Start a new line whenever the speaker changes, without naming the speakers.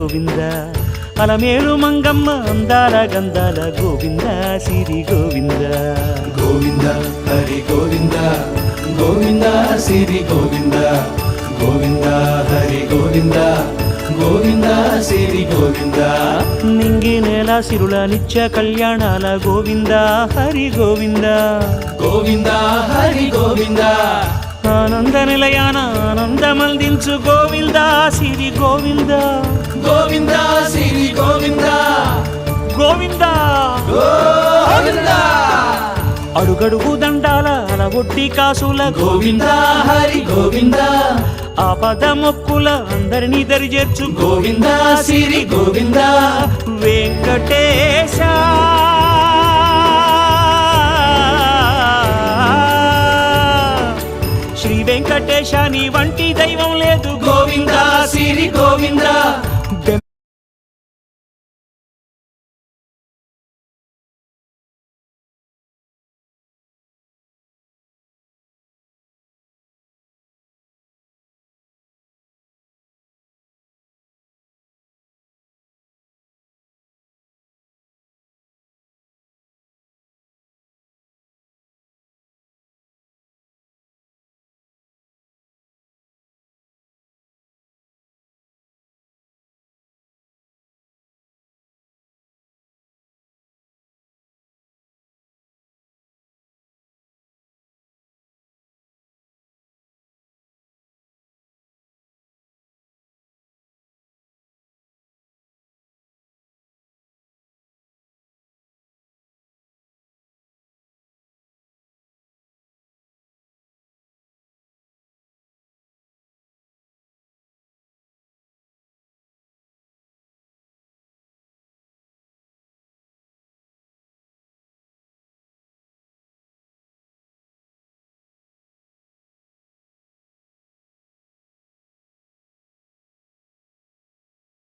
గోవింద అలమేలు మంగమ్మ అందాల గంధాల గోవింద సిరి గోవింద
గోవింద హరి గోవింద గోవింద సిరి గోవింద గోవింద హరి గోవింద గోవింద సిరి గోవింద
నింగి నేల సిరుల నిత్య కళ్యాణాల గోవింద హరి గోవింద
గోవింద హరి గోవింద
ఆనంద నిలయాన ఆనందమందించు గోవింద సిరి గోవింద
గోవింద సిరి గోవింద
గోవింద
గోవింద
అడుగడుగు దండాల అలవొడ్డి కాసుల
గోవింద హరి గోవింద
ఆపద మొక్కుల అందరినీ దరిచేర్చు
గోవింద సిరి గోవింద
వెంకటేశ శ్రీ వెంకటేశ నీ వంటి దైవం లేదు
గోవింద సిరి గోవింద